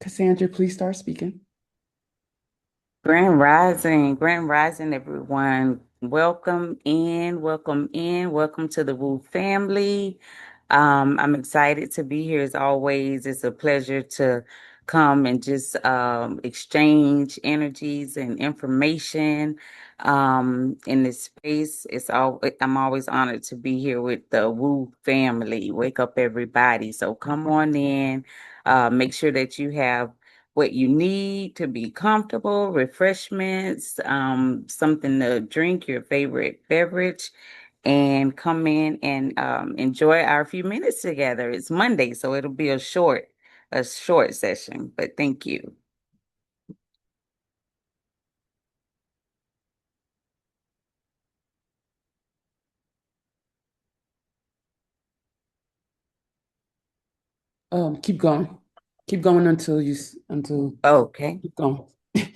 Cassandra, please start speaking. Grand Rising, everyone. Welcome in, welcome to the Woo family. I'm excited to be here as always. It's a pleasure to come and just exchange energies and information in this space. I'm always honored to be here with the Woo family. Wake up, everybody. So come on in. Make sure that you have what you need to be comfortable, refreshments, something to drink, your favorite beverage, and come in and enjoy our few minutes together. It's Monday, so it'll be a short session, but thank you. Keep going. Keep going until Okay. keep going.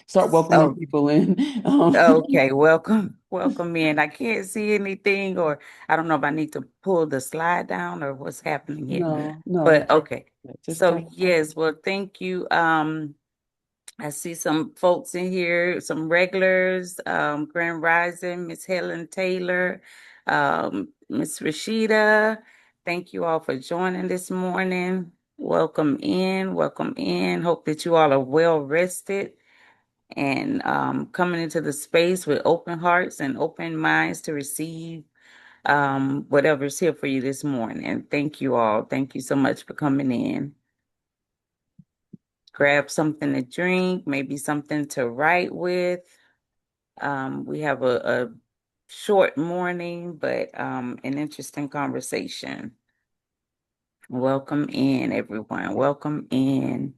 Start welcoming Oh, people in. okay. Welcome in. I can't see anything, or I don't know if I need to pull the slide down or what's happening here. No, no, But okay. just So come. yes, well, thank you. I see some folks in here, some regulars, Grand Rising, Miss Helen Taylor, Miss Rashida. Thank you all for joining this morning. Welcome in, welcome in. Hope that you all are well rested and coming into the space with open hearts and open minds to receive whatever's here for you this morning. Thank you all. Thank you so much for coming in. Grab something to drink, maybe something to write with. We have a short morning, but an interesting conversation. Welcome in, everyone. Welcome in.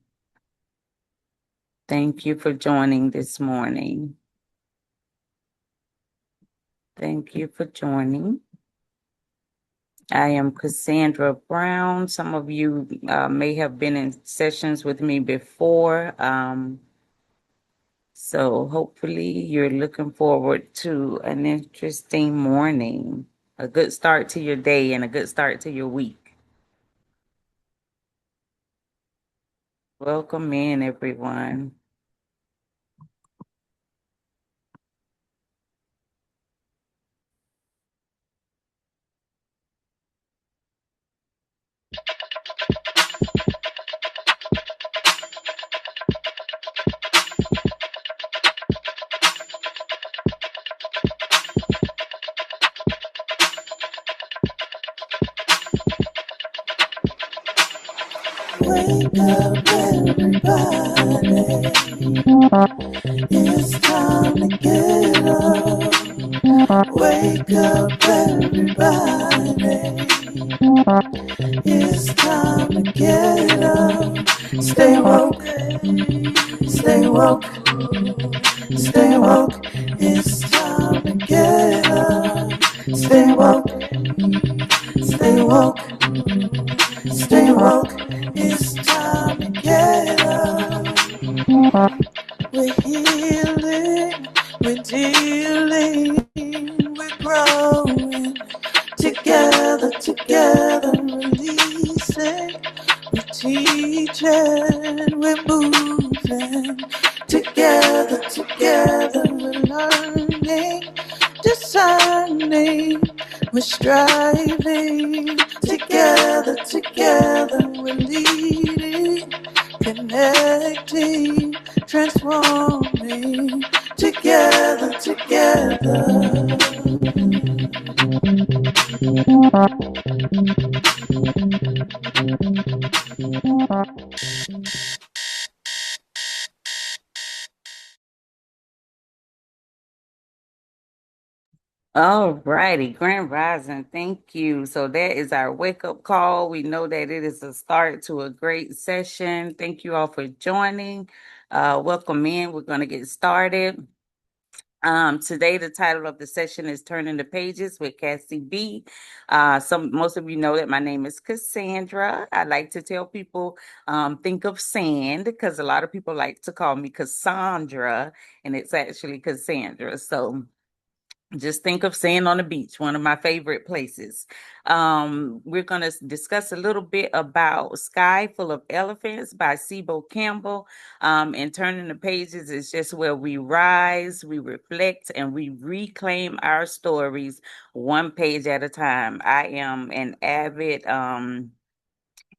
Thank you for joining this morning. Thank you for joining. I am Cassandra Brown. Some of you may have been in sessions with me before. So hopefully you're looking forward to an interesting morning, a good start to your day and a good start to your week. Welcome in, everyone. Wake up, everybody. It's time to get up. Wake up, everybody. It's time to get up. Stay woke, stay woke, stay woke. It's time to get up. Stay woke, stay woke, stay woke. It's time to get up. We're healing, we're dealing, we're growing. Together, releasing. We're teaching, we're moving. Together, we're learning, discerning. We're striving. Together, we're leading, connecting, transforming. Together. All righty, Grand Rising, thank you. So that is our wake up call. We know that it is a start to a great session. Thank you all for joining. Welcome in. We're going to get started. Today, the title of the session is Turning the Pages with CassieB. Most of you know that my name is Cassandra. I like to tell people, think of sand, because a lot of people like to call me Cassandra, and it's actually Cassandra. So just think of sand on the beach, one of my favorite places. We're going to discuss a little bit about Sky Full of Elephants by Sibo Campbell. And Turning the Pages is just where we rise, we reflect, and we reclaim our stories one page at a time. I am an avid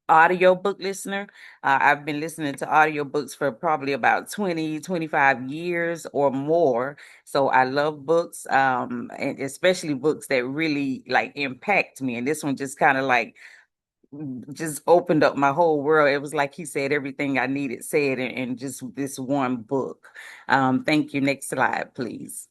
audiobook listener. I've been listening to audiobooks for probably about 20-25 years or more. So I love books, and especially books that really like impact me. And this one just kind of like just opened up my whole world. It was like he said everything I needed said in just this one book. Thank you. Next slide, please.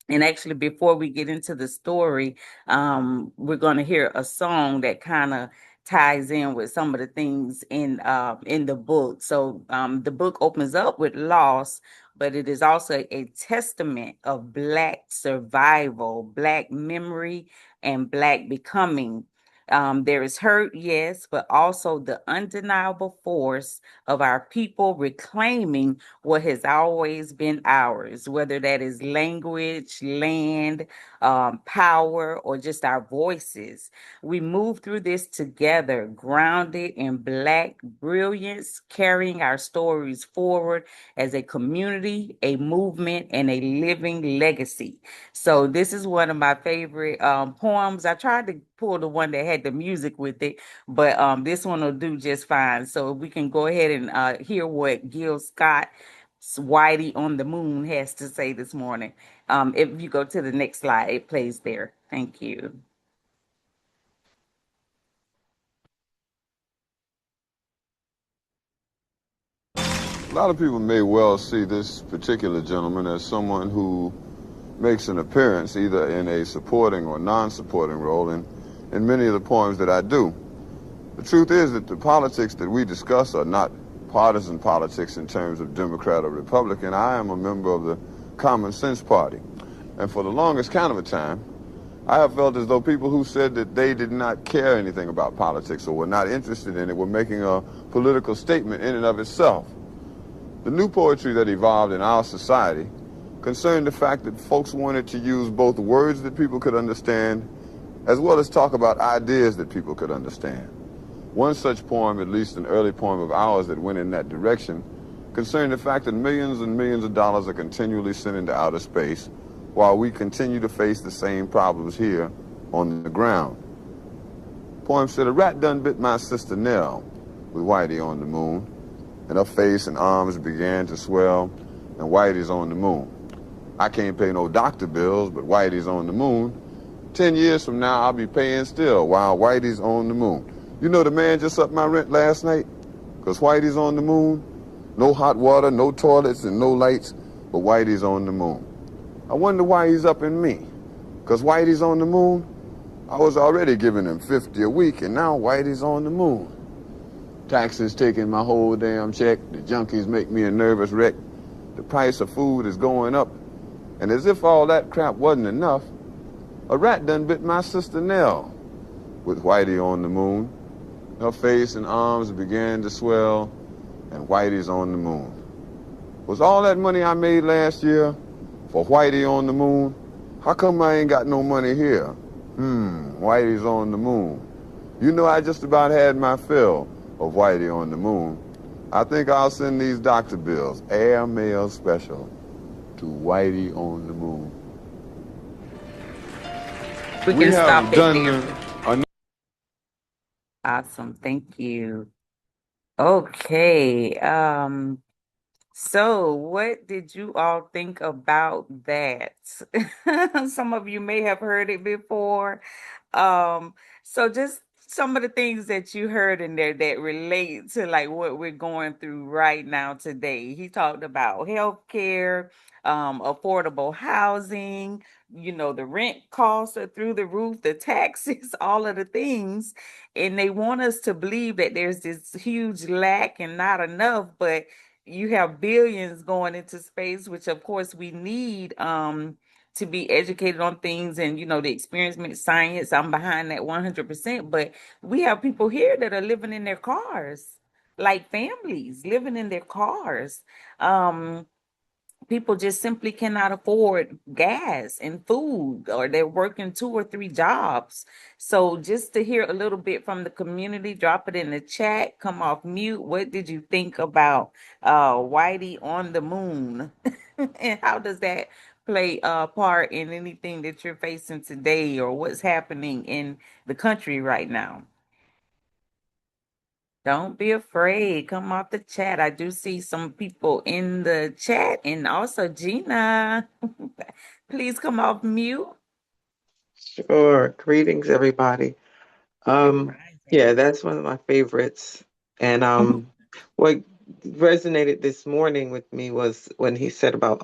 And actually, before we get into the story, we're going to hear a song that kind of ties in with some of the things in the book. So the book opens up with loss, but it is also a testament of Black survival, Black memory, and Black becoming. There is hurt, yes, but also the undeniable force of our people reclaiming what has always been ours, whether that is language, land, power, or just our voices. We move through this together, grounded in Black brilliance, carrying our stories forward as a community, a movement, and a living legacy. So this is one of my favorite poems. I tried to pull the one that had the music with it, but this one will do just fine. So we can go ahead and hear what Gil Scott Whitey on the Moon has to say this morning. If you go to the next slide, it plays there. Thank you. A lot of people may well see this particular gentleman as someone who makes an appearance either in a supporting or non-supporting role in many of the poems that I do. The truth is that the politics that we discuss are not partisan politics in terms of Democrat or Republican. I am a member of the Common Sense Party. And for the longest count of a time, I have felt as though people who said that they did not care anything about politics or were not interested in it were making a political statement in and of itself. The new poetry that evolved in our society concerned the fact that folks wanted to use both words that people could understand as well as talk about ideas that people could understand. One such poem, at least an early poem of ours that went in that direction, concerned the fact that millions and millions of dollars are continually sent into outer space while we continue to face the same problems here on the ground. The poem said, "A rat done bit my sister Nell with Whitey on the moon, and her face and arms began to swell, and Whitey's on the moon. I can't pay no doctor bills, but Whitey's on the moon. 10 years from now, I'll be paying still while Whitey's on the moon. You know, the man just upped my rent last night because Whitey's on the moon. No hot water, no toilets, and no lights, but Whitey's on the moon. I wonder why he's upping me, because Whitey's on the moon. I was already giving him $50 a week, and now Whitey's on the moon. Taxes taking my whole damn check. The junkies make me a nervous wreck. The price of food is going up. And as if all that crap wasn't enough, a rat done bit my sister Nell with Whitey on the moon. Her face and arms began to swell, and Whitey's on the moon. Was all that money I made last year for Whitey on the moon? How come I ain't got no money here? Whitey's on the moon. You know, I just about had my fill of Whitey on the moon. I think I'll send these doctor bills, airmail special, to Whitey on the moon." We can stop it done there. Awesome. Thank you. Okay. So what did you all think about that? Some of you may have heard it before. So just some of the things that you heard in there that relate to like what we're going through right now today. He talked about healthcare, affordable housing, the rent costs are through the roof, the taxes, all of the things. And they want us to believe that there's this huge lack and not enough, but you have billions going into space, which of course we need to be educated on things and the experiment science. I'm behind that 100%, but we have people here that are living in their cars, like families living in their cars. Um, People just simply cannot afford gas and food, or they're working 2 or 3 jobs. So just to hear a little bit from the community, drop it in the chat, come off mute. What did you think about Whitey on the moon? And how does that play a part in anything that you're facing today or what's happening in the country right now? Don't be afraid. Come off the chat. I do see some people in the chat, and also Gina. Please come off mute. Sure. Greetings, everybody. Grand Yeah, Rising. that's one of my favorites. And what resonated this morning with me was when he said about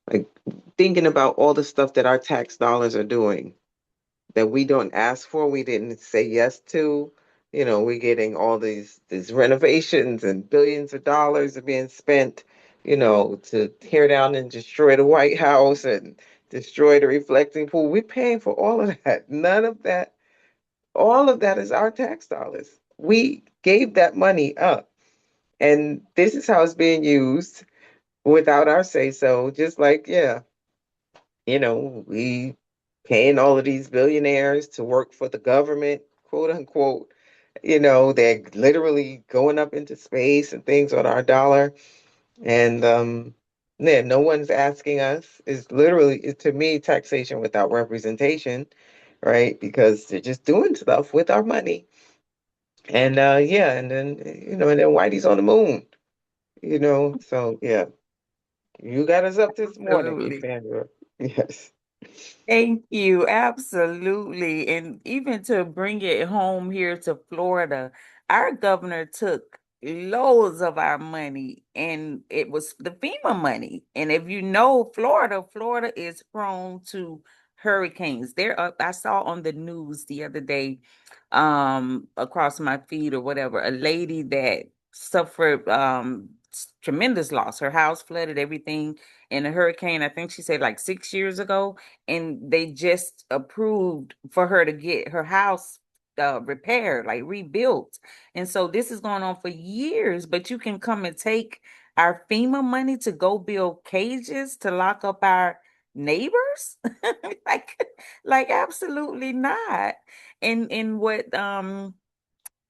like thinking about all the stuff that our tax dollars are doing that we don't ask for, we didn't say yes to. We're getting all these renovations and billions of dollars are being spent, to tear down and destroy the White House and destroy the reflecting pool. We're paying for all of that. None of that, all of that is our tax dollars. We gave that money up. And this is how it's being used without our say so. Just like, yeah, we paying all of these billionaires to work for the government, quote unquote. They're literally going up into space and things on our dollar. And yeah, no one's asking us. It's literally, to me, taxation without representation, right? Because they're just doing stuff with our money. And yeah, and then and then Whitey's on the moon, So yeah, you got us up this morning, Miss Absolutely. Sandra. Yes. Thank you. Absolutely. And even to bring it home here to Florida, our governor took loads of our money and it was the FEMA money. And if you know Florida, Florida is prone to hurricanes. I saw on the news the other day, across my feed or whatever, a lady that suffered tremendous loss. Her house flooded, everything in a hurricane. I think she said like 6 years ago, and they just approved for her to get her house repaired, like rebuilt. And so this is going on for years, but you can come and take our FEMA money to go build cages to lock up our neighbors? like like absolutely not. And what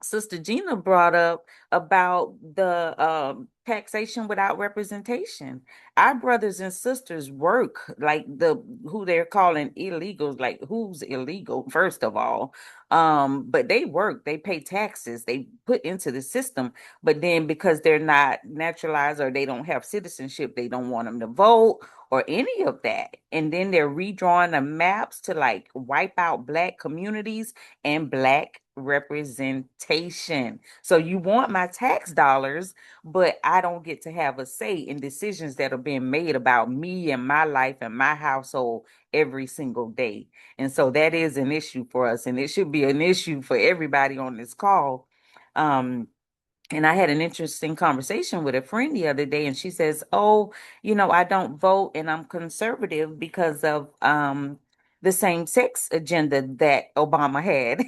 Sister Gina brought up about the taxation without representation. Our brothers and sisters work like who they're calling illegals, like who's illegal, first of all. But they work, they pay taxes, they put into the system, but then because they're not naturalized or they don't have citizenship, they don't want them to vote or any of that. And then they're redrawing the maps to like wipe out Black communities and Black representation. So you want my tax dollars, but I don't get to have a say in decisions that are being made about me and my life and my household every single day. And so that is an issue for us, and it should be an issue for everybody on this call. Um, and I had an interesting conversation with a friend the other day, and she says, "Oh, I don't vote and I'm conservative because of the same sex agenda that Obama had."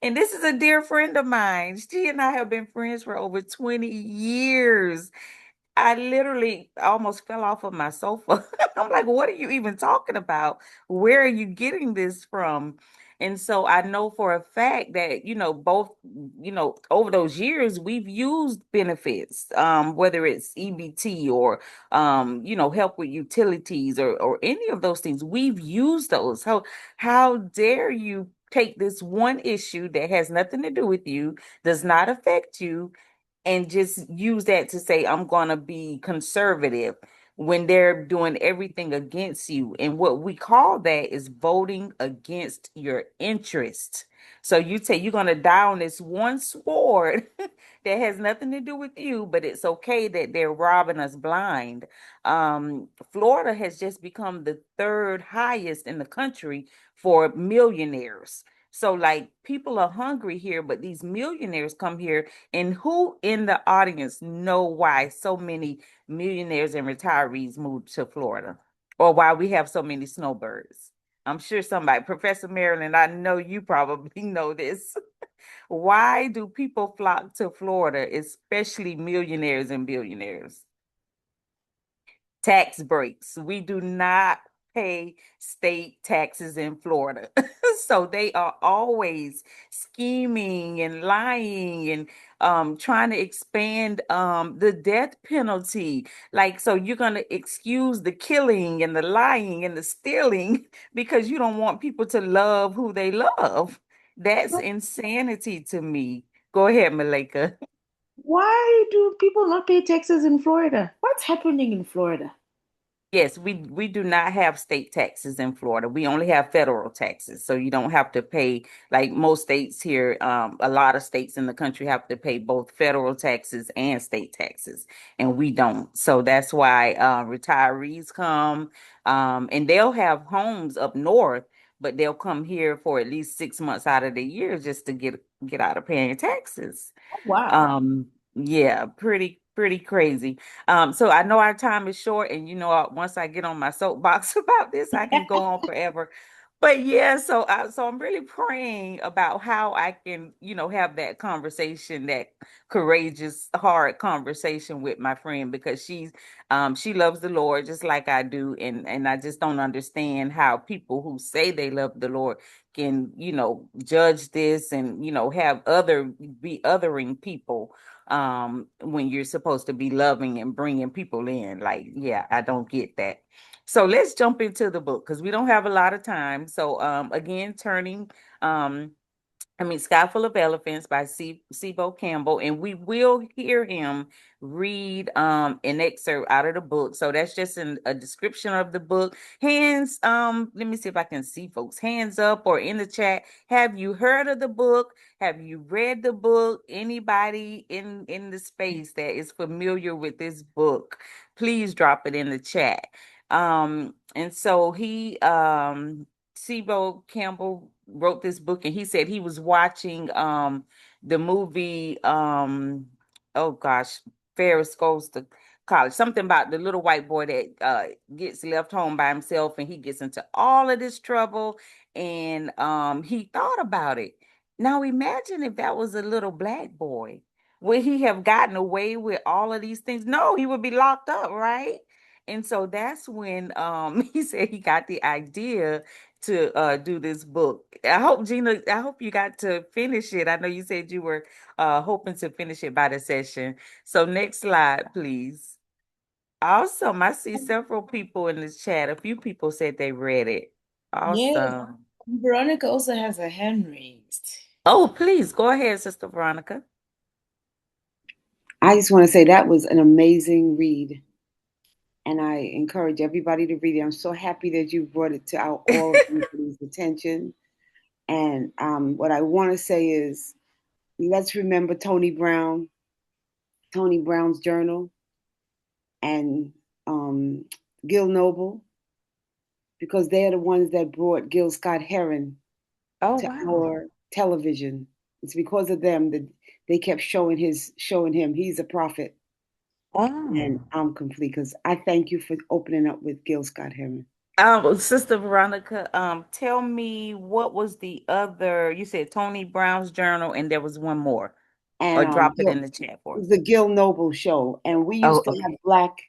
And this is a dear friend of mine. She and I have been friends for over 20 years. I literally almost fell off of my sofa. I'm like, what are you even talking about? Where are you getting this from? And so I know for a fact that, both, over those years, we've used benefits, whether it's EBT or, help with utilities or any of those things. We've used those. So how dare you take this one issue that has nothing to do with you, does not affect you, and just use that to say, I'm going to be conservative when they're doing everything against you. And what we call that is voting against your interest. So you say you're going to die on this one sword that has nothing to do with you, but it's okay that they're robbing us blind. Florida has just become the third highest in the country for millionaires. So like people are hungry here, but these millionaires come here. And who in the audience know why so many millionaires and retirees moved to Florida, or why we have so many snowbirds? I'm sure somebody, Professor Marilyn, I know you probably know this. Why do people flock to Florida, especially millionaires and billionaires? Tax breaks. We do not pay state taxes in Florida. So they are always scheming and lying and trying to expand the death penalty. Like, so you're going to excuse the killing and the lying and the stealing because you don't want people to love who they love. That's insanity to me. Go ahead, Malika. Why do people not pay taxes in Florida? What's happening in Florida? Yes, we do not have state taxes in Florida. We only have federal taxes. So you don't have to pay like most states here. A lot of states in the country have to pay both federal taxes and state taxes, and we don't. So that's why retirees come, and they'll have homes up north, but they'll come here for at least 6 months out of the year just to get out of paying taxes. Oh, wow. Yeah, pretty crazy. So I know our time is short, and once I get on my soapbox about this, I can go on forever. But yeah, so I'm really praying about how I can, have that conversation, that courageous, hard conversation with my friend, because she loves the Lord just like I do, and I just don't understand how people who say they love the Lord can, judge this and, have be othering people when you're supposed to be loving and bringing people in. Like, yeah, I don't get that. So let's jump into the book because we don't have a lot of time. So again, um Sky Full of Elephants by Sibo Campbell, and we will hear him read an excerpt out of the book. So that's just a description of the book. Let me see if I can see folks. Hands up or in the chat. Have you heard of the book? Have you read the book? Anybody in the space that is familiar with this book, please drop it in the chat. And so Sibo Campbell wrote this book, and he said he was watching the movie oh gosh, Ferris Goes to College, something about the little white boy that gets left home by himself, and he gets into all of this trouble, and he thought about it. Now imagine if that was a little black boy. Would he have gotten away with all of these things? No, he would be locked up, right? And so that's when he said he got the idea to do this book. I hope, Gina, I hope you got to finish it. I know you said you were hoping to finish it by the session. So next slide, please. Awesome. I see several people in this chat. A few people said they read it. Yes. Awesome. Veronica also has a hand raised. Oh, please go ahead, Sister Veronica. I just want to say that was an amazing read, and I encourage everybody to read it. I'm so happy that you brought it to all of everybody's attention. And what I want to say is, let's remember Tony Brown's journal, and Gil Noble, because they're the ones that brought Gil Scott Heron Oh, to wow. our television. It's because of them that they kept showing him he's a prophet. And I'm complete because I thank you for opening up with Gil Scott Heron. Sister Veronica, tell me what was the other, you said Tony Brown's journal, and there was one more, And or drop it in the chat for it was us. the Gil Noble show. And we Oh, used to have okay.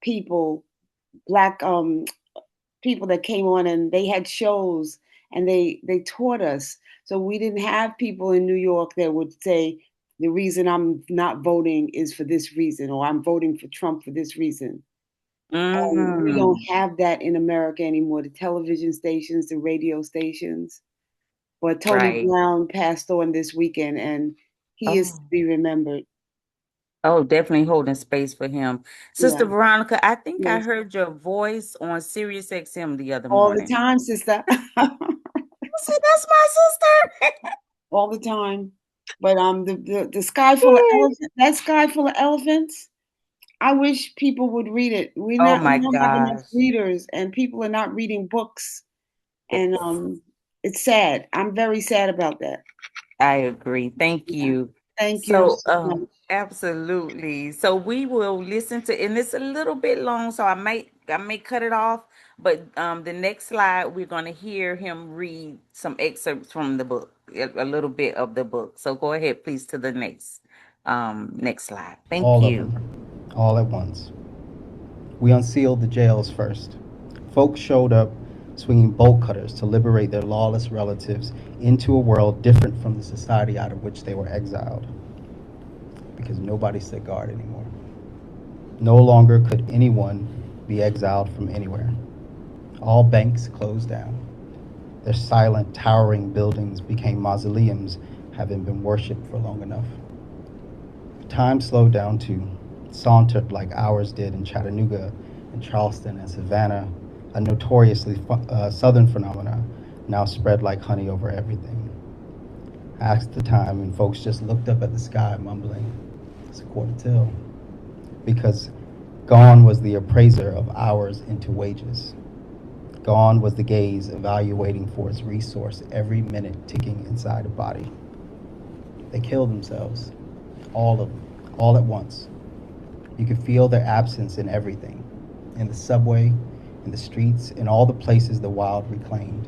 people, black people that came on, and they had shows, and they taught us. So we didn't have people in New York that would say the reason I'm not voting is for this reason, or I'm voting for Trump for this reason. And we don't have that in America anymore. The television stations, the radio stations. But Tony Right. Brown passed on this weekend, and he is to Oh. be remembered. Oh, definitely holding space for him. Yeah. Sister Veronica, I think I Yes. heard your voice on Sirius XM the other All the morning. time, sister. I said, that's my sister. All the time. But the sky full of elephants, that sky full of elephants. I wish people would read it. Oh We my don't have enough gosh. readers, and people are not reading books. And It's sad. I'm very sad about that. I agree. Thank Yeah. you. Thank you So, so much. absolutely. So we will listen to, and it's a little bit long, so I may cut it off. But the next slide, we're going to hear him read some excerpts from the book, a little bit of the book. So go ahead, please, to the next slide. Thank All of you. them, all at once. We unsealed the jails first. Folks showed up swinging bolt cutters to liberate their lawless relatives into a world different from the society out of which they were exiled, because nobody stood guard anymore. No longer could anyone be exiled from anywhere. All banks closed down. Their silent, towering buildings became mausoleums, having been worshipped for long enough. Time slowed down too, sauntered like ours did in Chattanooga and Charleston and Savannah, a notoriously southern phenomenon now spread like honey over everything. I asked the time, and folks just looked up at the sky, mumbling, "It's a quarter till." Because gone was the appraiser of hours into wages. Gone was the gaze evaluating for its resource every minute ticking inside a body. They killed themselves, all of them, all at once. You could feel their absence in everything, in the subway, in the streets, in all the places the wild reclaimed,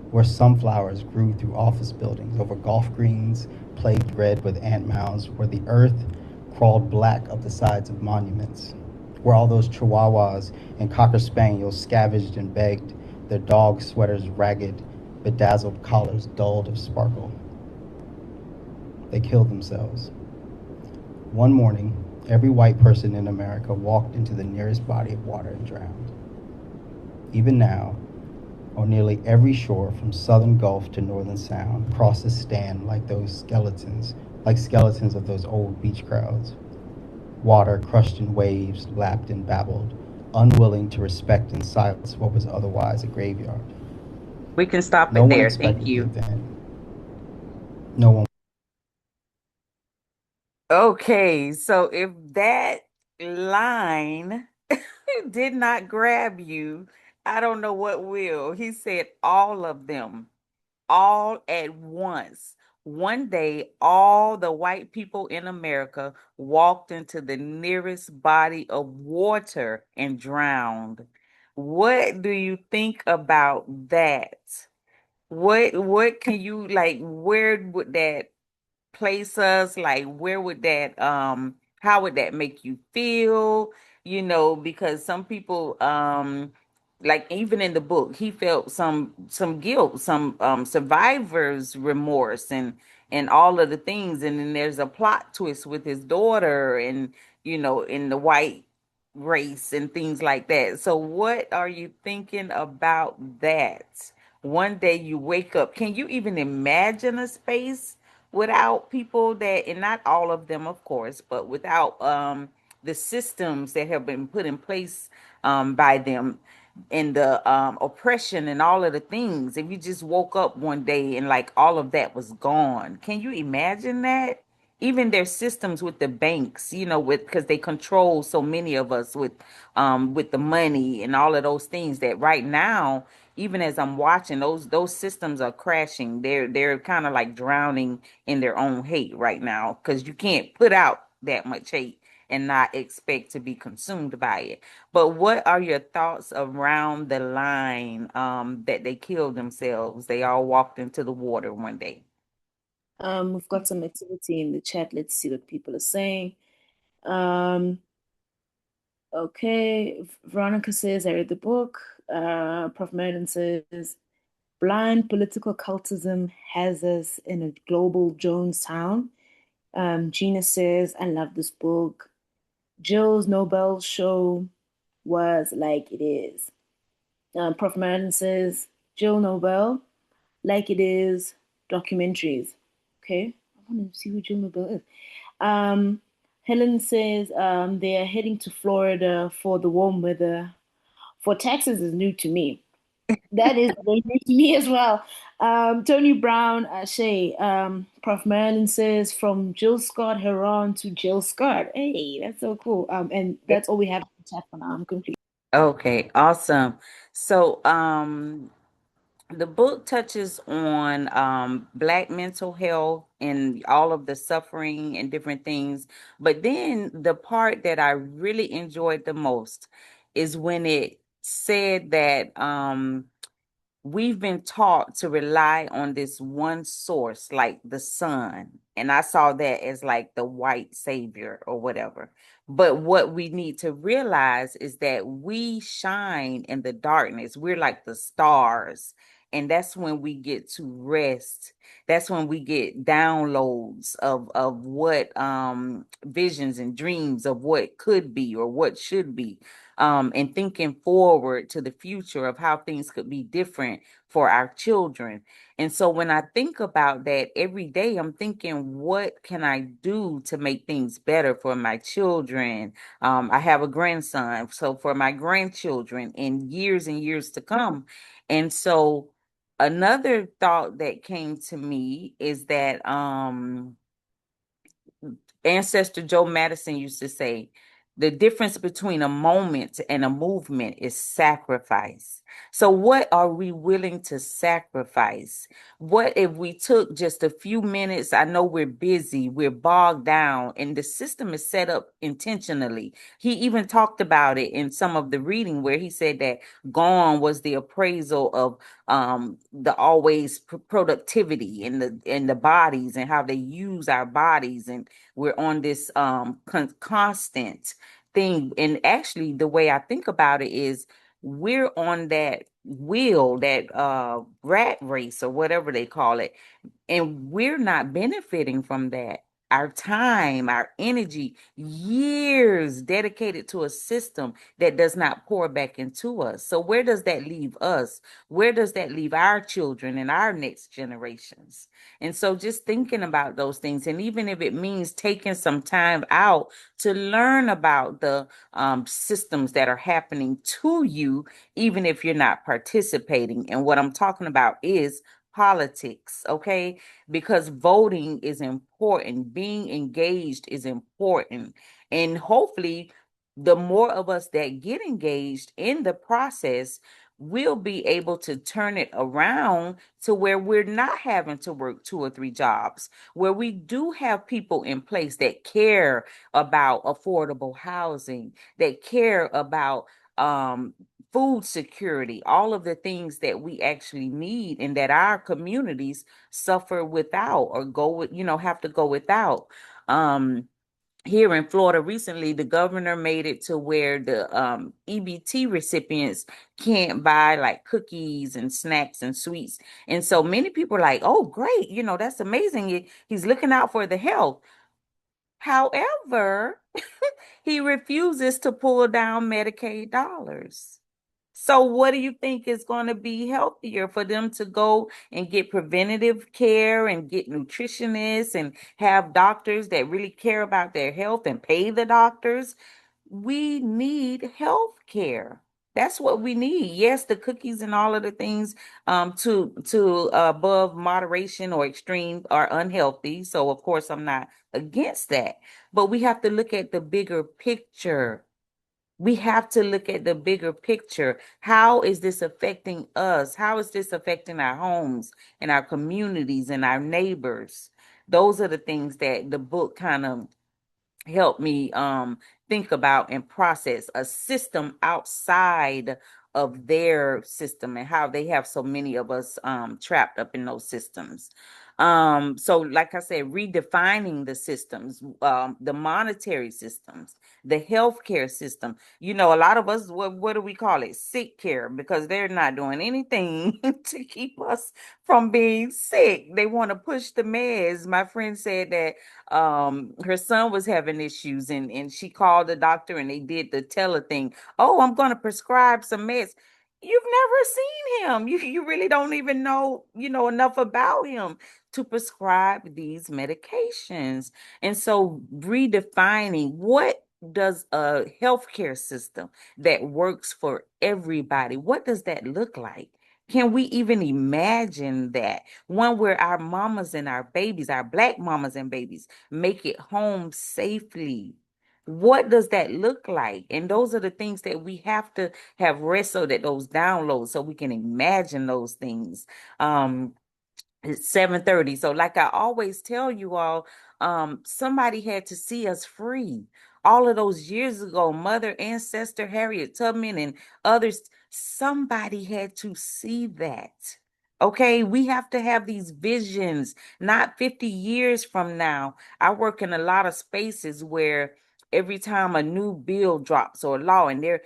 where sunflowers grew through office buildings, over golf greens plagued red with ant mounds, where the earth crawled black up the sides of monuments, where all those chihuahuas and cocker spaniels scavenged and begged, their dog sweaters ragged, bedazzled collars dulled of sparkle. They killed themselves. One morning, every white person in America walked into the nearest body of water and drowned. Even now, on nearly every shore from southern Gulf to northern Sound, crosses stand like those skeletons, like skeletons of those old beach crowds. Water crushed in waves, lapped and babbled, unwilling to respect in silence what was otherwise a graveyard. We can stop No it one there. Thank expected the you. event. No one. Okay, so if that line did not grab you, I don't know what will. He said all of them, all at once. One day, all the white people in America walked into the nearest body of water and drowned. What do you think about that? What can you like, where would that place us? Like, where would that how would that make you feel? Because some people like even in the book, he felt some guilt, some survivor's remorse and all of the things. And then there's a plot twist with his daughter and in the white race and things like that. So what are you thinking about that? One day you wake up, can you even imagine a space without people that, and not all of them, of course, but without the systems that have been put in place by them and the oppression and all of the things? If you just woke up one day and like all of that was gone, can you imagine that? Even their systems with the banks, with because they control so many of us with the money and all of those things, that right now, even as I'm watching, those systems are crashing. They're kind of like drowning in their own hate right now, because you can't put out that much hate and not expect to be consumed by it. But what are your thoughts around the line that they killed themselves? They all walked into the water one day. We've got some activity in the chat. Let's see what people are saying. Um, okay, Veronica says, I read the book. Prof. Meriden says, blind political cultism has us in a global Jonestown. Gina says, I love this book. Jill's Nobel show was like it is. Prof. Meriden says, Jill Nobel, like it is, documentaries. Okay, I want to see who Jill Nobel is. Um, Helen says they are heading to Florida for the warm weather. For Texas is new to me. That is very new to me as well. Tony Brown, Shay, Prof. Marilyn says from Jill Scott Heron to Jill Scott. Hey, that's so cool. And that's all we have to chat for now. I'm complete. Okay, awesome. So, The book touches on Black mental health and all of the suffering and different things. But then the part that I really enjoyed the most is when it said that we've been taught to rely on this one source, like the sun. And I saw that as like the white savior or whatever. But what we need to realize is that we shine in the darkness. We're like the stars. And that's when we get to rest. That's when we get downloads of what visions and dreams of what could be or what should be, and thinking forward to the future of how things could be different for our children. And so when I think about that every day, I'm thinking, what can I do to make things better for my children? I have a grandson, so for my grandchildren in years and years to come. And so another thought that came to me is that Ancestor Joe Madison used to say, the difference between a moment and a movement is sacrifice. So, what are we willing to sacrifice? What if we took just a few minutes? I know we're busy, we're bogged down, and the system is set up intentionally. He even talked about it in some of the reading where he said that gone was the appraisal of the always productivity in the bodies and how they use our bodies, and we're on this constant thing. And actually, the way I think about it is we're on that wheel, that rat race or whatever they call it, and we're not benefiting from that. Our time, our energy, years dedicated to a system that does not pour back into us. So, where does that leave us? Where does that leave our children and our next generations? And so, just thinking about those things, and even if it means taking some time out to learn about the systems that are happening to you, even if you're not participating. And what I'm talking about is politics, okay? Because voting is important, being engaged is important. And hopefully, the more of us that get engaged in the process, we'll be able to turn it around to where we're not having to work two or three jobs, where we do have people in place that care about affordable housing, that care about um, food security, all of the things that we actually need and that our communities suffer without or go with, have to go without. Um, Here in Florida recently, the governor made it to where the EBT recipients can't buy like cookies and snacks and sweets. And so many people are like, oh, great, that's amazing. He's looking out for the health. However, he refuses to pull down Medicaid dollars. So, what do you think is going to be healthier for them to go and get preventative care and get nutritionists and have doctors that really care about their health and pay the doctors? We need health care. That's what we need. Yes, the cookies and all of the things to above moderation or extreme are unhealthy. So of course I'm not against that. But we have to look at the bigger picture. We have to look at the bigger picture. How is this affecting us? How is this affecting our homes and our communities and our neighbors? Those are the things that the book kind of help me think about and process a system outside of their system and how they have so many of us trapped up in those systems. So like I said, redefining the systems, the monetary systems, the healthcare system. A lot of us, what do we call it? Sick care, because they're not doing anything to keep us from being sick. They want to push the meds. My friend said that her son was having issues, and she called the doctor and they did the tele thing. Oh, I'm going to prescribe some meds. You've never seen him. You really don't even know, enough about him to prescribe these medications. And so redefining, what does a healthcare system that works for everybody, what does that look like? Can we even imagine that? One where our mamas and our babies, our Black mamas and babies, make it home safely. What does that look like? And those are the things that we have to have wrestled at those downloads so we can imagine those things. It's 7:30. So like I always tell you all, somebody had to see us free. All of those years ago, Mother Ancestor Harriet Tubman and others, somebody had to see that. Okay, we have to have these visions, not 50 years from now. I work in a lot of spaces where every time a new bill drops or law and they're,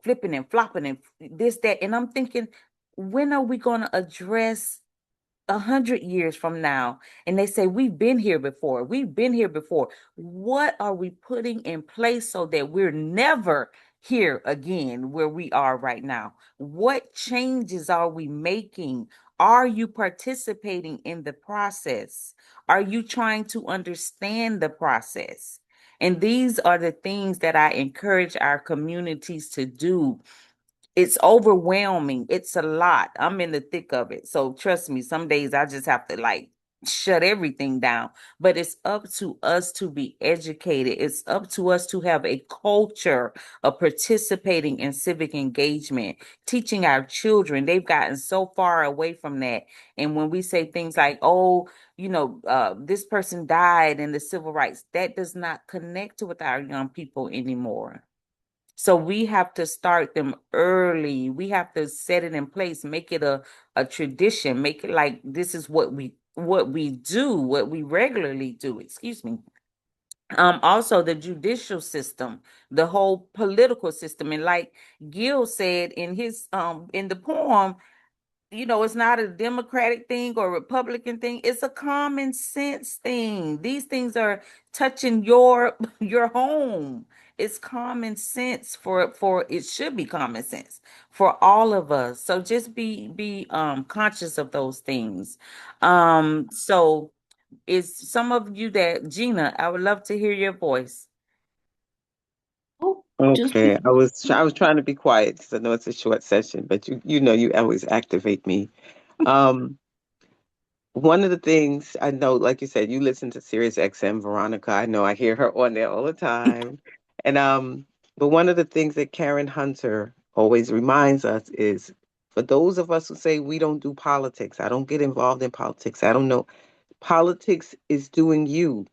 flipping and flopping and this, that, and I'm thinking, when are we going to address 100 years from now? And they say, we've been here before. We've been here before. What are we putting in place so that we're never here again where we are right now? What changes are we making? Are you participating in the process? Are you trying to understand the process? And these are the things that I encourage our communities to do. It's overwhelming. It's a lot. I'm in the thick of it. So trust me, some days I just have to like shut everything down. But it's up to us to be educated. It's up to us to have a culture of participating in civic engagement, teaching our children. They've gotten so far away from that. And when we say things like, oh, this person died in the civil rights, that does not connect with our young people anymore. So we have to start them early. We have to set it in place, make it a tradition, make it like this is what we do, what we regularly do, excuse me. Also the judicial system, the whole political system. And like Gil said in his in the poem, it's not a Democratic thing or Republican thing. It's a common sense thing. These things are touching your your home. It's common sense for it should be common sense for all of us. So just be conscious of those things. So is some of you that Gina, I would love to hear your voice. Oh, just Okay, I was trying to be quiet because I know it's a short session, but you always activate me. Um, One of the things I know, like you said, you listen to Sirius XM, Veronica. I know I hear her on there all the time. And but one of the things that Karen Hunter always reminds us is for those of us who say we don't do politics, I don't get involved in politics. I don't know. Politics is doing you.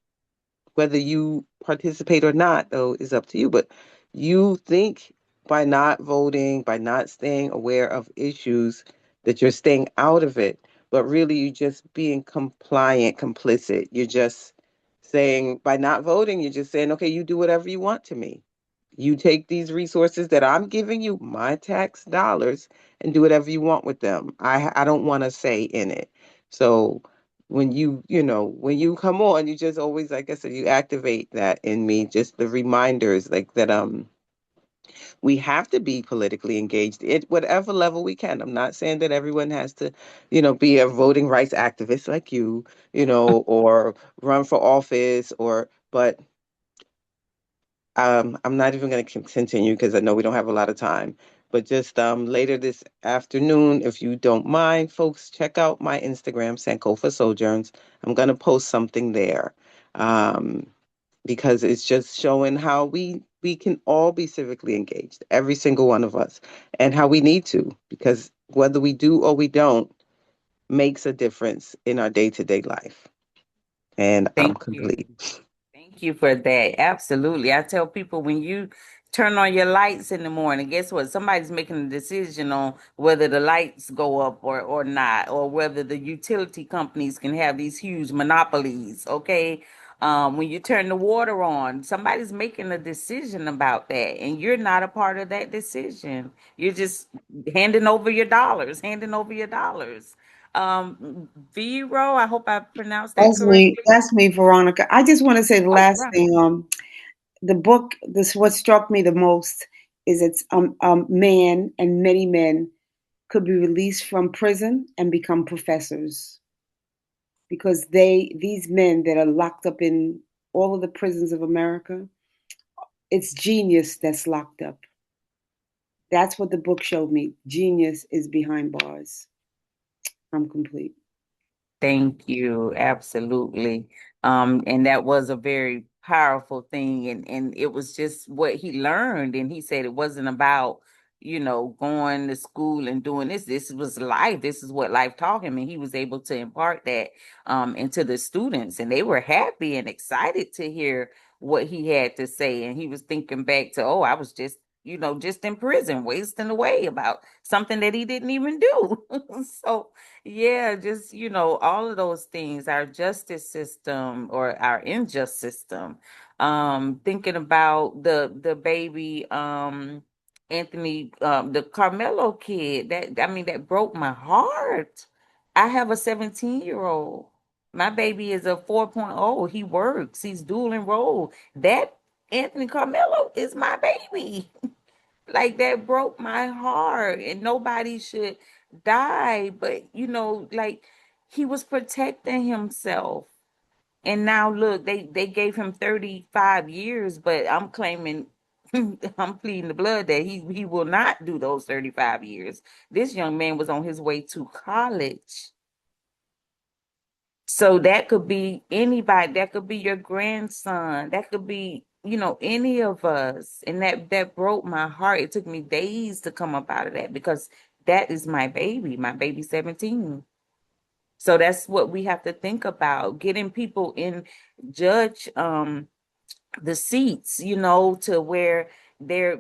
Whether you participate or not, though, is up to you. But you think by not voting, by not staying aware of issues, that you're staying out of it. But really, you're just being compliant, complicit. You're just saying, by not voting, you're just saying, okay, you do whatever you want to me. You take these resources that I'm giving you, my tax dollars, and do whatever you want with them. I don't want to say in it. So when when you come on, you just always, like I said, you activate that in me, just the reminders like that. We have to be politically engaged at whatever level we can. I'm not saying that everyone has to, be a voting rights activist like or run for office, but I'm not even going to continue because I know we don't have a lot of time. But just later this afternoon, if you don't mind, folks, check out my Instagram, Sankofa Sojourns. I'm going to post something there, um, because it's just showing how we can all be civically engaged, every single one of us, and how we need to, because whether we do or we don't makes a difference in our day-to-day life. And I'm Thank you. complete. Thank you for that. Absolutely. I tell people when you turn on your lights in the morning, guess what? Somebody's making a decision on whether the lights go up or not, or whether the utility companies can have these huge monopolies. Okay. When you turn the water on, somebody's making a decision about that, and you're not a part of that decision. You're just handing over your dollars. Vero, I hope I pronounced that correctly. that's me, Veronica. I just want to say the Oh, last right. thing. The book, this what struck me the most is it's man and many men could be released from prison and become professors because these men that are locked up in all of the prisons of America, it's genius that's locked up. That's what the book showed me. Genius is behind bars. I'm complete. Thank you. Absolutely. And that was a very powerful thing, and it was just what he learned, and he said it wasn't about going to school and doing this was life. This is what life taught him, and he was able to impart that into the students, and they were happy and excited to hear what he had to say. And he was thinking back to, oh, I was just in prison wasting away about something that he didn't even do. So yeah, just all of those things, our justice system or our unjust system. Thinking about the baby Anthony, the Carmelo kid, that I mean, that broke my heart. I have a 17-year-old. My baby is a 4.0. He works, he's dual enrolled. That Anthony Carmelo is my baby. Like, that broke my heart, and nobody should die, but like, he was protecting himself. And now look, they gave him 35 years, but I'm claiming I'm pleading the blood that he will not do those 35 years. This young man was on his way to college. So that could be anybody. That could be your grandson. That could be, any of us. And that broke my heart. It took me days to come up out of that, because that is my baby. My baby 17. So that's what we have to think about. Getting people in judge the seats, to where they're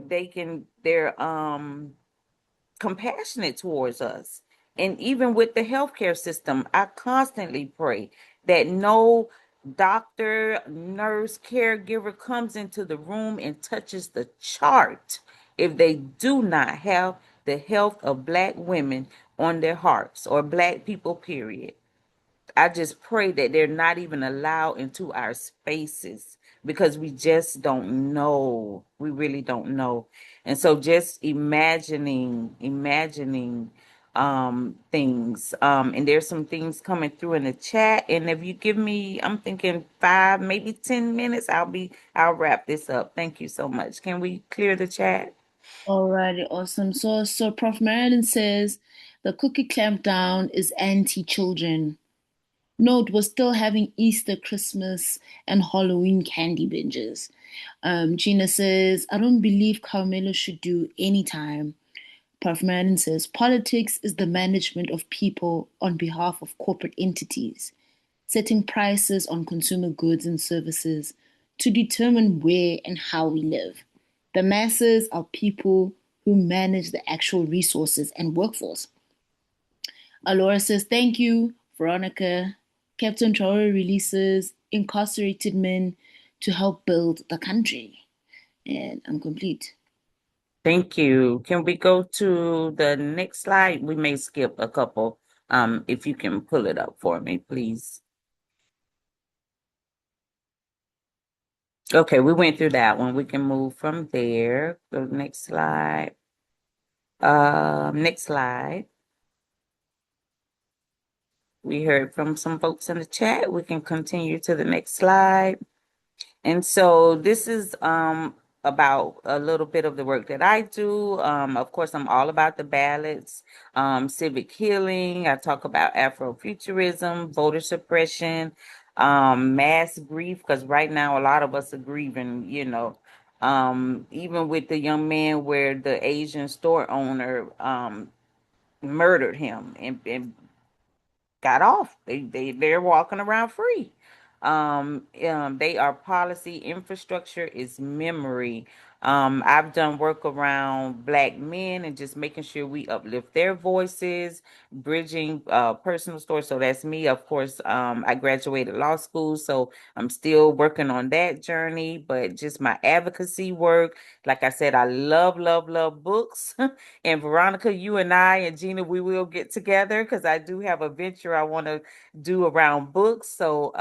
compassionate towards us. And even with the healthcare system, I constantly pray that no doctor, nurse, caregiver comes into the room and touches the chart if they do not have the health of Black women on their hearts, or Black people, period. I just pray that they're not even allowed into our spaces, because we just don't know. We really don't know. And so just imagining things. And there's some things coming through in the chat. And if you give me, I'm thinking 5, maybe 10 minutes, I'll wrap this up. Thank you so much. Can we clear the chat? Alrighty, awesome. So Prof. Meriden says the cookie clampdown is anti-children. Note, we're still having Easter, Christmas, and Halloween candy binges. Gina says, I don't believe Carmelo should do any time. Prof. Meriden says, politics is the management of people on behalf of corporate entities, setting prices on consumer goods and services to determine where and how we live. The masses are people who manage the actual resources and workforce. Alora says, thank you, Veronica. Captain Traore releases incarcerated men to help build the country. And I'm complete. Thank you. Can we go to the next slide? We may skip a couple. If you can pull it up for me, please. Okay, we went through that one. We can move from there. Go to the next slide. Next slide. We heard from some folks in the chat. We can continue to the next slide. And so this is about a little bit of the work that I do. Of course, I'm all about the ballots, civic healing. I talk about Afrofuturism, voter suppression, mass grief, because right now a lot of us are grieving, even with the young man where the Asian store owner murdered him and got off. They're walking around free. They are policy. Infrastructure is memory. I've done work around Black men and just making sure we uplift their voices, bridging personal stories. So that's me. Of course, I graduated law school, so I'm still working on that journey, but just my advocacy work. Like I said, I love, love, love books. And Veronica, you and I and Gina, we will get together, because I do have a venture I want to do around books. So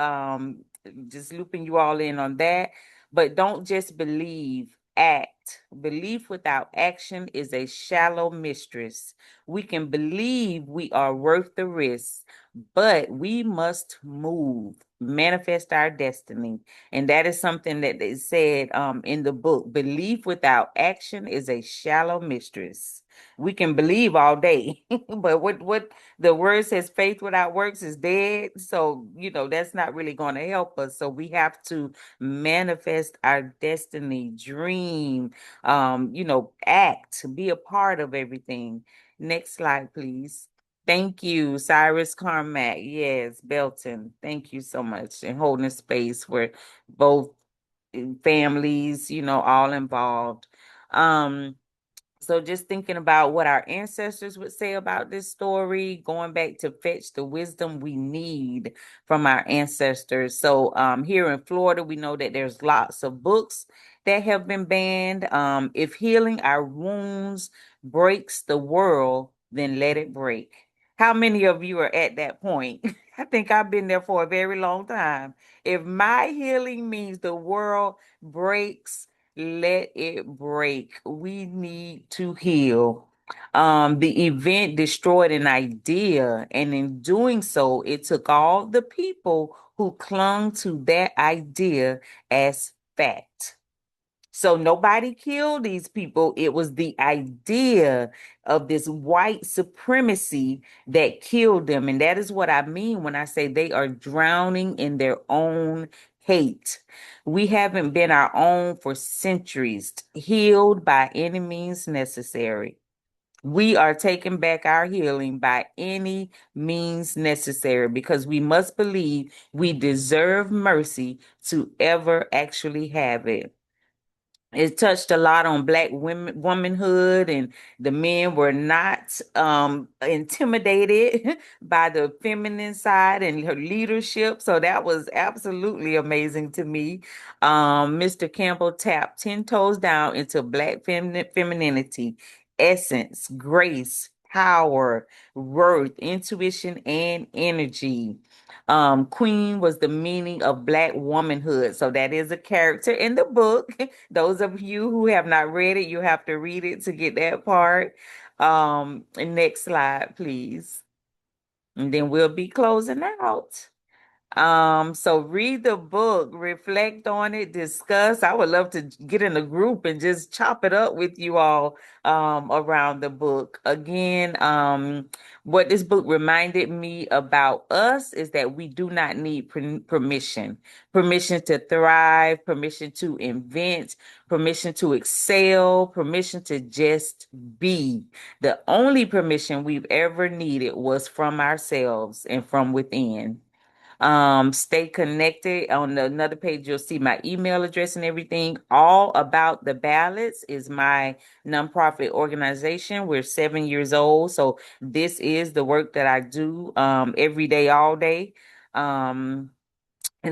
just looping you all in on that. But don't just believe, act. Belief without action is a shallow mistress. We can believe we are worth the risk, but we must move, manifest our destiny. And that is something that they said in the book. Belief without action is a shallow mistress. We can believe all day, but what the word says, faith without works is dead. So, that's not really going to help us. So we have to manifest our destiny, dream, act, be a part of everything. Next slide, please. Thank you, Cyrus Carmack. Yes, Belton. Thank you so much. And holding space for both families, all involved. So just thinking about what our ancestors would say about this story, going back to fetch the wisdom we need from our ancestors. So here in Florida, we know that there's lots of books that have been banned. If healing our wounds breaks the world, then let it break. How many of you are at that point? I think I've been there for a very long time. If my healing means the world breaks, let it break. We need to heal. The event destroyed an idea, and in doing so, it took all the people who clung to that idea as fact. So nobody killed these people. It was the idea of this white supremacy that killed them. And that is what I mean when I say they are drowning in their own hate. We haven't been our own for centuries, healed by any means necessary. We are taking back our healing by any means necessary because we must believe we deserve mercy to ever actually have it. It touched a lot on Black womanhood, and the men were not intimidated by the feminine side and her leadership. So that was absolutely amazing to me. Mr. Campbell tapped 10 toes down into Black femininity, essence, grace, power, worth, intuition, and energy. Queen was the meaning of Black womanhood. So that is a character in the book. Those of you who have not read it, you have to read it to get that part. Next slide, please. And then we'll be closing out. So read the book, reflect on it, discuss. I would love to get in a group and just chop it up with you all around the book. Again, what this book reminded me about us is that we do not need permission to thrive, permission to invent, permission to excel, permission to just be. The only permission we've ever needed was from ourselves and from within. Stay connected. On another page, you'll see my email address and everything. All About the Ballots is my nonprofit organization. We're 7 years old. So this is the work that I do every day, all day. And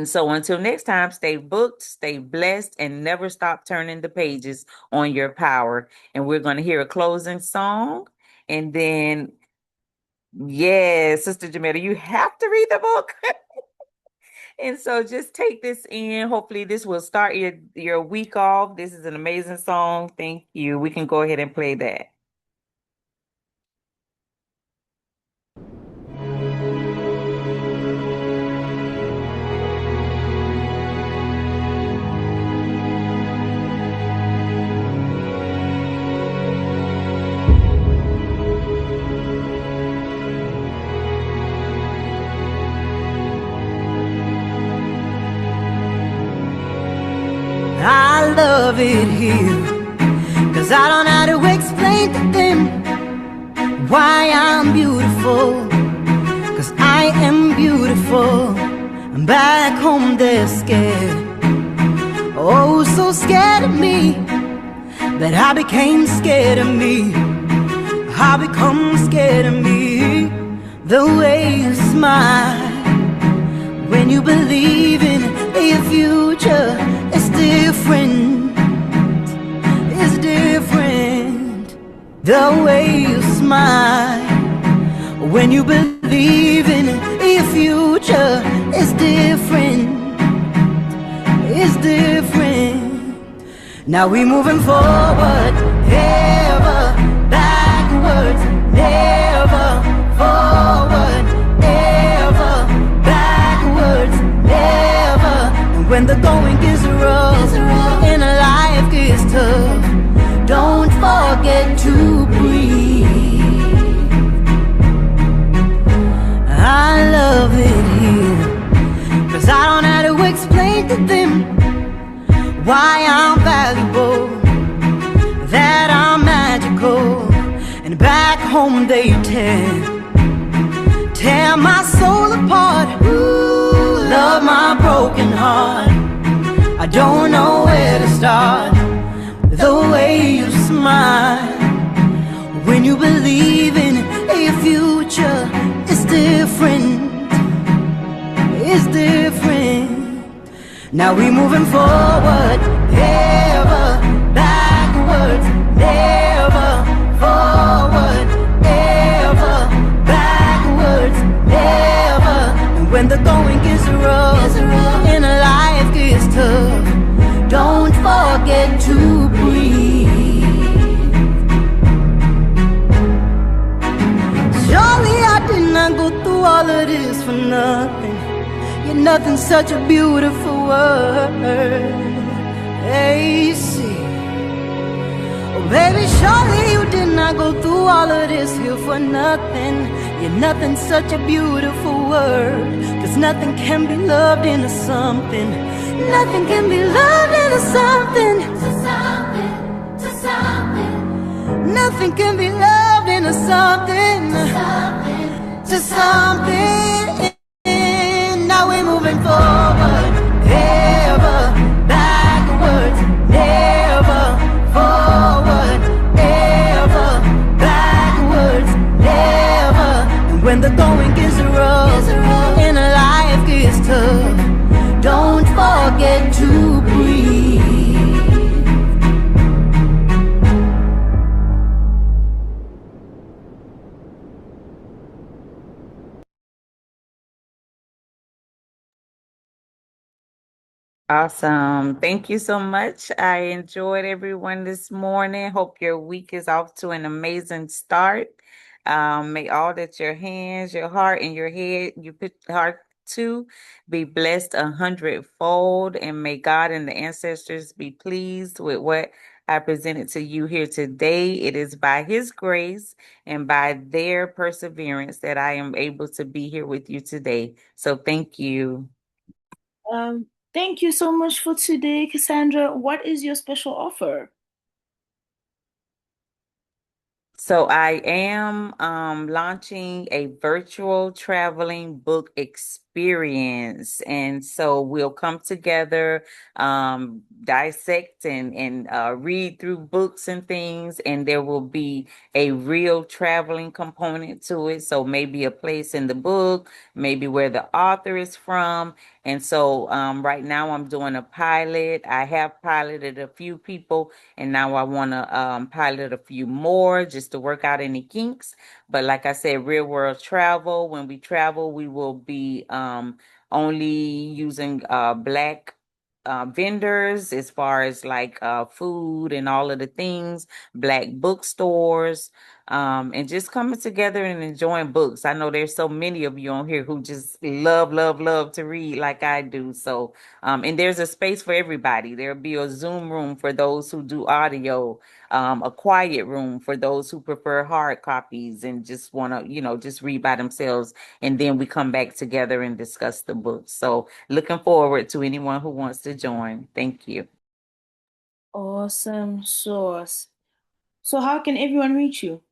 so until next time, stay booked, stay blessed, and never stop turning the pages on your power. And we're going to hear a closing song. And then, yes, Sister Jamila, you have to read the book. And so just take this in. Hopefully this will start your week off. This is an amazing song. Thank you. We can go ahead and play that. I love it here, 'cause I don't know how to explain to them why I'm beautiful, 'cause I am beautiful. I'm back home, they're scared, oh so scared of me, that I became scared of me. I become scared of me. The way you smile when you believe in a future is different, it's different. The way you smile when you believe in a future is different, it's different. Now we moving forward, ever backwards, never forward, ever backwards, never. And when the going gets rough and life gets tough, don't forget to breathe. to them why I'm valuable, that I'm magical. And back home they tear my soul apart. Ooh, love my broken heart. I don't know where to start. The way you smile when you believe in a future is different. It's different. Now we moving forward, ever backwards, never forward, ever backwards, never. And when the going gets rough and life gets tough, don't forget to breathe. Surely I did not go through all of this for nothing. Yet nothing's such a beautiful word. Hey, see. Oh, baby, surely you did not go through all of this here for nothing. Yet nothing's such a beautiful word. Cause nothing can be loved into something. Nothing can be loved into something. To something, to something. Nothing can be loved into something. To something, to something. Now we're moving forward, ever backwards, never forward, ever backwards, never. And when the going gets rough and life gets tough, don't forget to breathe. Awesome. Thank you so much. I enjoyed everyone this morning. Hope your week is off to an amazing start. May all that your hands, your heart, and your head you put heart to be blessed 100-fold. And may God and the ancestors be pleased with what I presented to you here today. It is by His grace and by their perseverance that I am able to be here with you today. So thank you. Thank you so much for today, Cassandra. What is your special offer? So I am launching a virtual traveling book experience. And so we'll come together, dissect and read through books and things, and there will be a real traveling component to it. So maybe a place in the book, maybe where the author is from. And so right now I'm doing a pilot. I have piloted a few people, and now I want to pilot a few more just to work out any kinks. But like I said, real world travel. When we travel, we will be only using Black vendors as far as like food and all of the things, Black bookstores, and just coming together and enjoying books. I know there's so many of you on here who just love, love, love to read like I do. So, and there's a space for everybody. There'll be a Zoom room for those who do audio, a quiet room for those who prefer hard copies and just want to, just read by themselves. And then we come back together and discuss the book. So looking forward to anyone who wants to join. Thank you. Awesome sauce. So how can everyone reach you?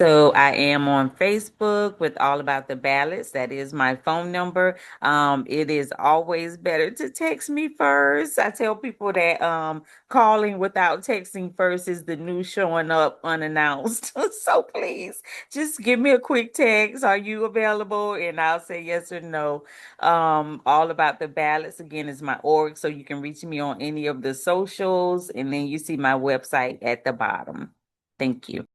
So I am on Facebook with All About the Ballots. That is my phone number. It is always better to text me first. I tell people that calling without texting first is the new showing up unannounced. So please just give me a quick text. Are you available? And I'll say yes or no. All About the Ballots again is my org, so you can reach me on any of the socials, and then you see my website at the bottom. Thank you.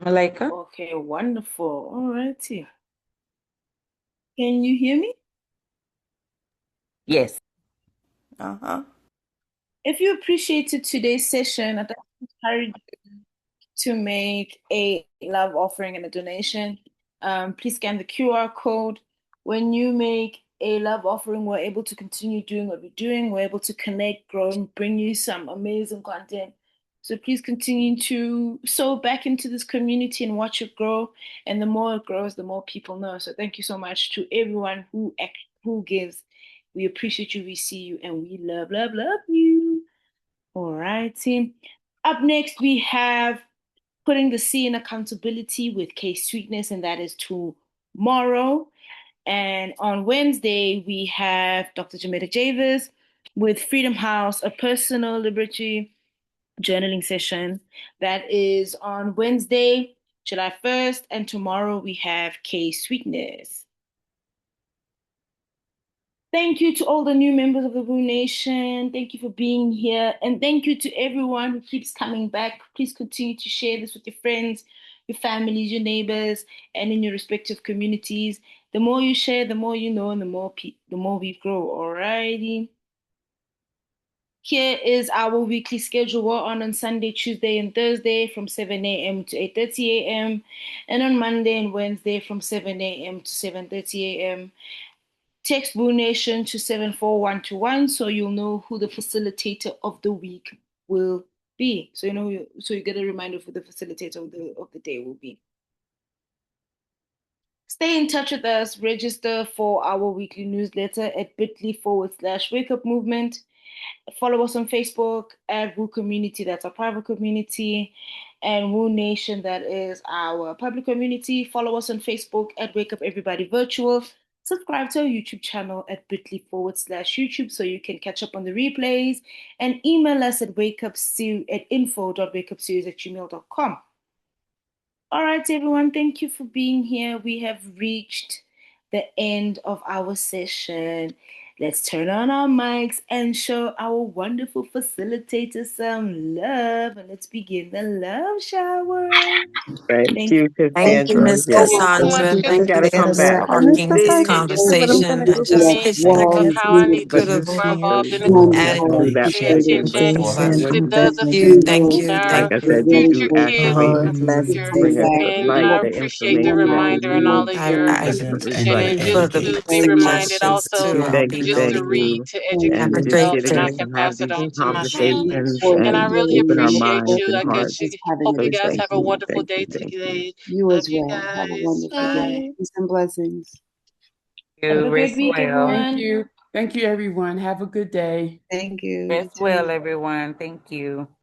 Malika? Okay, wonderful. All righty. Can you hear me? Yes. If you appreciated today's session, I'd encourage you to make a love offering and a donation. Please scan the QR code. When you make a love offering, we're able to continue doing what we're doing. We're able to connect, grow, and bring you some amazing content. So please continue to sow back into this community and watch it grow. And the more it grows, the more people know. So thank you so much to everyone who gives. We appreciate you, we see you, and we love, love, love you. All right, team. Up next, we have Putting the C in Accountability with Case Sweetness, and that is tomorrow. And on Wednesday, we have Dr. Jamaica Javis with Freedom House, a personal liberty journaling session. That is on Wednesday, July 1st. And tomorrow, we have Case Sweetness. Thank you to all the new members of the Woo Nation. Thank you for being here. And thank you to everyone who keeps coming back. Please continue to share this with your friends, your families, your neighbors, and in your respective communities. The more you share, the more you know, and the more we grow. Alrighty. Here is our weekly schedule. We're on Sunday, Tuesday, and Thursday from 7 a.m. to 8:30 a.m. and on Monday and Wednesday from 7 a.m. to 7:30 a.m. Text Blue Nation to 74121 so you'll know who the facilitator of the week will be. So you get a reminder for the facilitator of the day will be. Stay in touch with us. Register for our weekly newsletter at bit.ly/wake up movement. Follow us on Facebook at Woo Community, that's our private community, and Woo Nation, that is our public community. Follow us on Facebook at Wake Up Everybody Virtual. Subscribe to our YouTube channel at bit.ly/YouTube so you can catch up on the replays, and email us at info.wakeupseries@gmail.com. All right, everyone, thank you for being here. We have reached the end of our session. Let's turn on our mics and show our wonderful facilitator some love. And let's begin the love shower. Thank you, Thank you, Cassandra. Miss Yes, so those much, Cassandra. people Thank you got to for come Cassandra. back. sparking this See, it's some conversation and just Yes, people hitting yes, Was what beautiful, could beautiful, have so beautiful, added wonderful, do that to part. the But but appreciation. what you, thank you, thank Beautiful. you, like thank I you. said, you Very actually blessings. bring us Exactly. to light the information that we need to I definitely and start for the educating. Very much. suggestions too. I'll Thank be you, thank noting them. you. Thank Have And a you. just great getting us day. to have these Look conversations forward to and hearing open our you minds all and and hearts. just having a So discussion. thank you, thank you, thank you. You as well. Have a wonderful day. Peace and blessings. Have a You great rest week, well. everyone. Thank you, everyone. Have a good day. Thank you. You Rest well, too. everyone. Thank you.